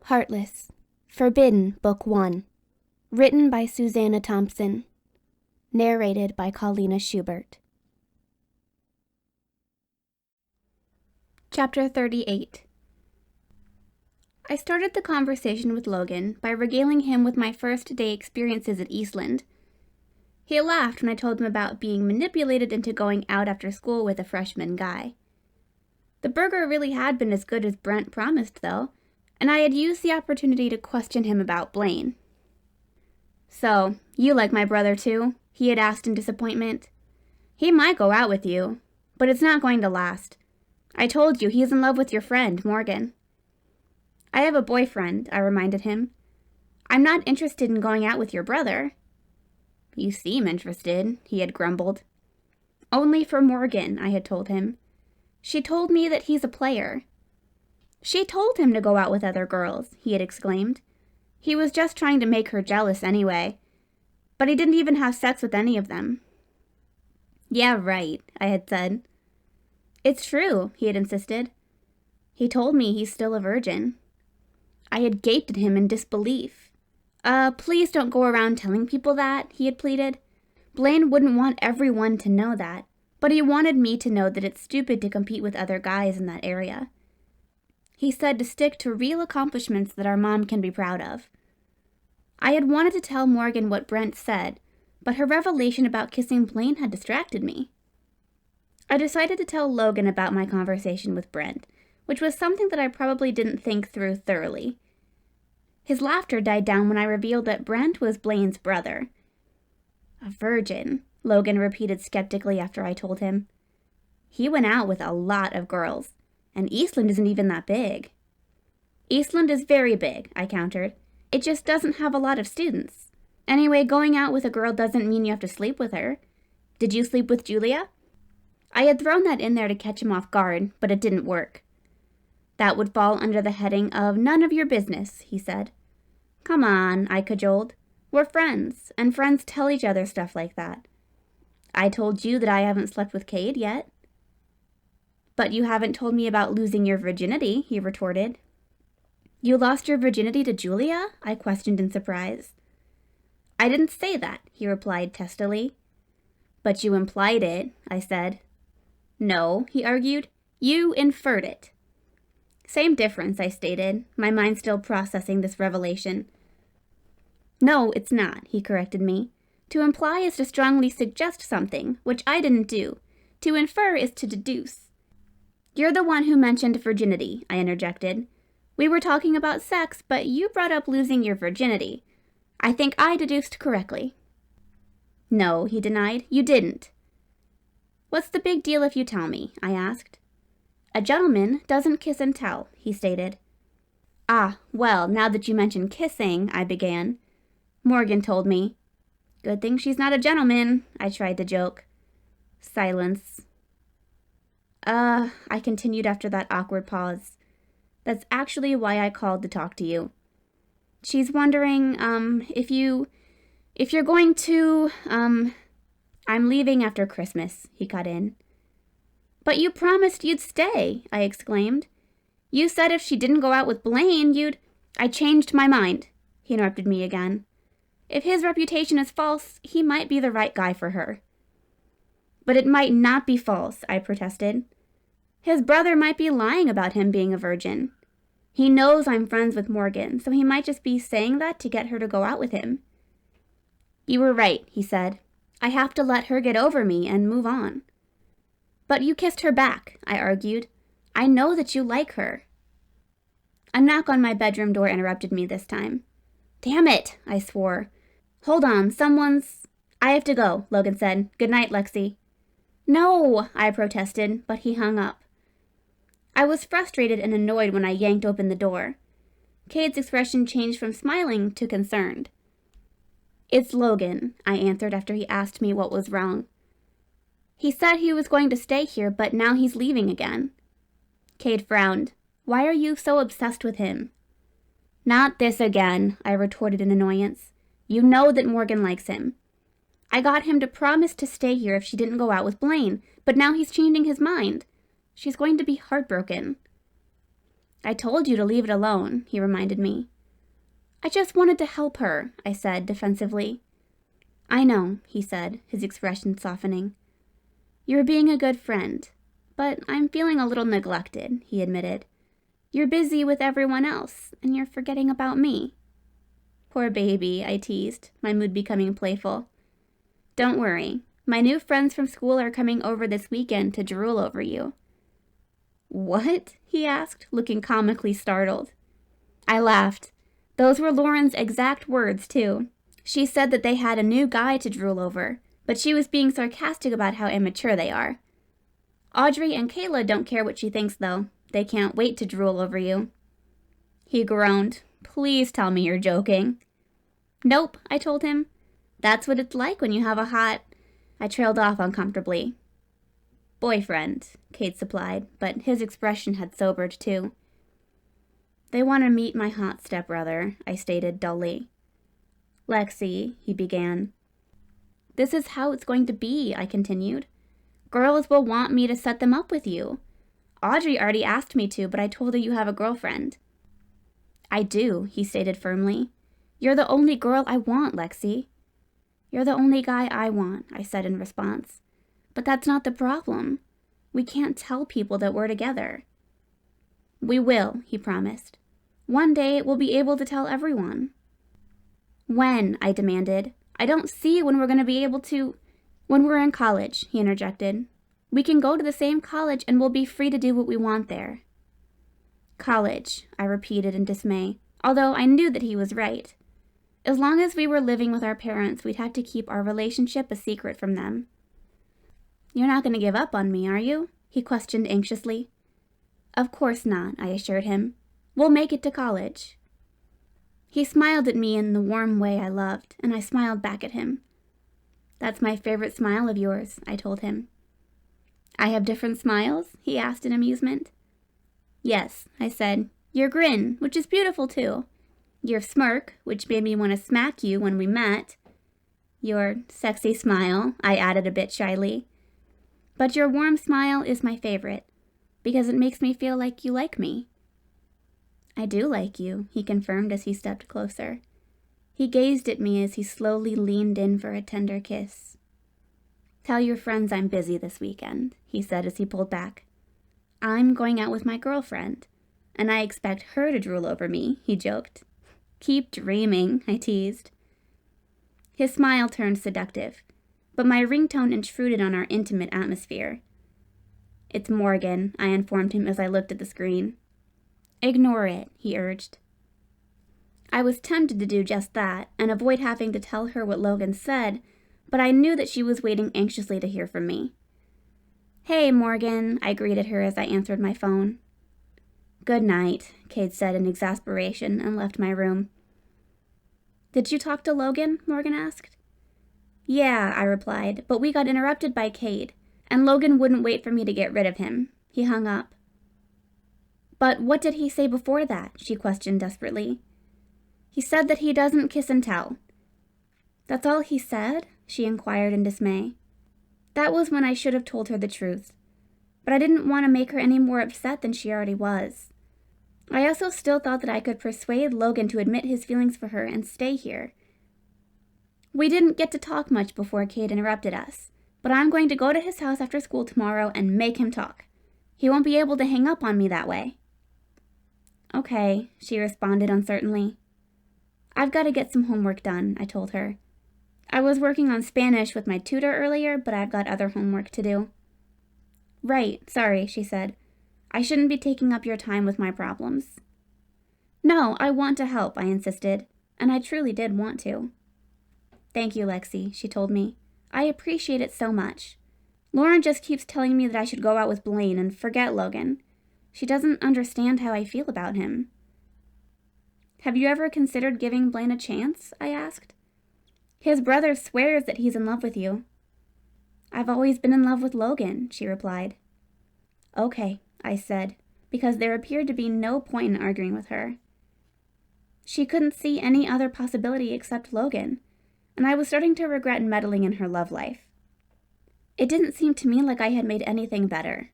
Heartless, Forbidden, Book 1. Written by Suzana Thompson. Narrated by Paulina Schubert. Chapter 38. I started the conversation with Logan by regaling him with my first day experiences at Eastland. He laughed when I told him about being manipulated into going out after school with a freshman guy. The burger really had been as good as Brent promised, though, and I had used the opportunity to question him about Blaine. "So, you like my brother too?" he had asked in disappointment. "He might go out with you, but it's not going to last. I told you he's in love with your friend, Morgan." "I have a boyfriend," I reminded him. "I'm not interested in going out with your brother." "You seem interested," he had grumbled. "Only for Morgan," I had told him. "She told me that he's a player." "She told him to go out with other girls," he had exclaimed. "He was just trying to make her jealous anyway. But he didn't even have sex with any of them." "Yeah, right," I had said. "It's true," he had insisted. "He told me he's still a virgin." I had gaped at him in disbelief. Please don't go around telling people that," he had pleaded. "Blaine wouldn't want everyone to know that, but he wanted me to know that it's stupid to compete with other guys in that area. He said to stick to real accomplishments that our mom can be proud of." I had wanted to tell Morgan what Brent said, but her revelation about kissing Blaine had distracted me. I decided to tell Logan about my conversation with Brent, which was something that I probably didn't think through thoroughly. His laughter died down when I revealed that Brent was Blaine's brother. "A virgin," Logan repeated skeptically after I told him. "He went out with a lot of girls. And Eastland isn't even that big." "Eastland is very big," I countered. "It just doesn't have a lot of students. Anyway, going out with a girl doesn't mean you have to sleep with her. Did you sleep with Julia?" I had thrown that in there to catch him off guard, but it didn't work. "That would fall under the heading of none of your business," he said. "Come on," I cajoled. "We're friends, and friends tell each other stuff like that. I told you that I haven't slept with Cade yet." "But you haven't told me about losing your virginity," he retorted. "You lost your virginity to Julia?" I questioned in surprise. "I didn't say that," he replied testily. "But you implied it," I said. "No," he argued. "You inferred it." "Same difference," I stated, my mind still processing this revelation. "No, it's not," he corrected me. "To imply is to strongly suggest something, which I didn't do. To infer is to deduce." "You're the one who mentioned virginity," I interjected. "We were talking about sex, but you brought up losing your virginity. I think I deduced correctly." "No," he denied. "You didn't." "What's the big deal if you tell me?" I asked. "A gentleman doesn't kiss and tell," he stated. "Ah, well, now that you mention kissing," I began. Morgan told me. "Good thing she's not a gentleman," I tried to joke. Silence. I continued after that awkward pause. "That's actually why I called to talk to you. She's wondering, if you're going to, I'm leaving after Christmas," he cut in. "But you promised you'd stay," I exclaimed. "You said if she didn't go out with Blaine, you'd—" "I changed my mind," he interrupted me again. "If his reputation is false, he might be the right guy for her." "But it might not be false," I protested. "His brother might be lying about him being a virgin. He knows I'm friends with Morgan, so he might just be saying that to get her to go out with him." "You were right," he said. "I have to let her get over me and move on." "But you kissed her back," I argued. "I know that you like her." A knock on my bedroom door interrupted me this time. "Damn it," I swore. "Hold on, someone's—" "I have to go," Logan said. "Good night, Lexi." "No," I protested, but he hung up. I was frustrated and annoyed when I yanked open the door. Cade's expression changed from smiling to concerned. "It's Logan," I answered after he asked me what was wrong. "He said he was going to stay here, but now he's leaving again." Cade frowned. "Why are you so obsessed with him?" "Not this again," I retorted in annoyance. "You know that Morgan likes him. I got him to promise to stay here if she didn't go out with Blaine, but now he's changing his mind. She's going to be heartbroken." I told you to leave it alone, he reminded me. I just wanted to help her, I said defensively. I know, he said, his expression softening. You're being a good friend, but I'm feeling a little neglected, he admitted. You're busy with everyone else, and you're forgetting about me. Poor baby, I teased, my mood becoming playful. Don't worry, my new friends from school are coming over this weekend to drool over you. What? He asked, looking comically startled. I laughed. Those were Lauren's exact words, too. She said that they had a new guy to drool over, but she was being sarcastic about how immature they are. Audrey and Kayla don't care what she thinks, though. They can't wait to drool over you. He groaned. Please tell me you're joking. Nope, I told him. That's what it's like when you have a hot... I trailed off uncomfortably. Boyfriend, Kate supplied, but his expression had sobered too. They want to meet my hot stepbrother, I stated dully. Lexi, he began. This is how it's going to be, I continued. Girls will want me to set them up with you. Audrey already asked me to, but I told her you have a girlfriend. I do, he stated firmly. You're the only girl I want, Lexi. You're the only guy I want, I said in response. But that's not the problem. We can't tell people that we're together. We will, he promised. One day we'll be able to tell everyone. When? I demanded. I don't see when we're going to be able to... When we're in college, he interjected. We can go to the same college and we'll be free to do what we want there. College, I repeated in dismay, although I knew that he was right. As long as we were living with our parents, we'd have to keep our relationship a secret from them. You're not going to give up on me, are you? He questioned anxiously. Of course not, I assured him. We'll make it to college. He smiled at me in the warm way I loved, and I smiled back at him. That's my favorite smile of yours, I told him. I have different smiles? He asked in amusement. Yes, I said. Your grin, which is beautiful too. Your smirk, which made me want to smack you when we met. Your sexy smile, I added a bit shyly. But your warm smile is my favorite, because it makes me feel like you like me. I do like you, he confirmed as he stepped closer. He gazed at me as he slowly leaned in for a tender kiss. Tell your friends I'm busy this weekend, he said as he pulled back. I'm going out with my girlfriend, and I expect her to drool over me, he joked. Keep dreaming, I teased. His smile turned seductive, but my ringtone intruded on our intimate atmosphere. It's Morgan, I informed him as I looked at the screen. Ignore it, he urged. I was tempted to do just that and avoid having to tell her what Logan said, but I knew that she was waiting anxiously to hear from me. Hey, Morgan, I greeted her as I answered my phone. Good night, Cade said in exasperation and left my room. Did you talk to Logan? Morgan asked. Yeah, I replied, but we got interrupted by Cade, and Logan wouldn't wait for me to get rid of him. He hung up. But what did he say before that? She questioned desperately. He said that he doesn't kiss and tell. That's all he said? She inquired in dismay. That was when I should have told her the truth, but I didn't want to make her any more upset than she already was. I also still thought that I could persuade Logan to admit his feelings for her and stay here. We didn't get to talk much before Cade interrupted us, but I'm going to go to his house after school tomorrow and make him talk. He won't be able to hang up on me that way. Okay, she responded uncertainly. I've got to get some homework done, I told her. I was working on Spanish with my tutor earlier, but I've got other homework to do. Right, sorry, she said. I shouldn't be taking up your time with my problems. No, I want to help, I insisted, and I truly did want to. Thank you, Lexi, she told me. I appreciate it so much. Lauren just keeps telling me that I should go out with Blaine and forget Logan. She doesn't understand how I feel about him. Have you ever considered giving Blaine a chance? I asked. His brother swears that he's in love with you. I've always been in love with Logan, she replied. Okay, I said, because there appeared to be no point in arguing with her. She couldn't see any other possibility except Logan, and I was starting to regret meddling in her love life. It didn't seem to me like I had made anything better.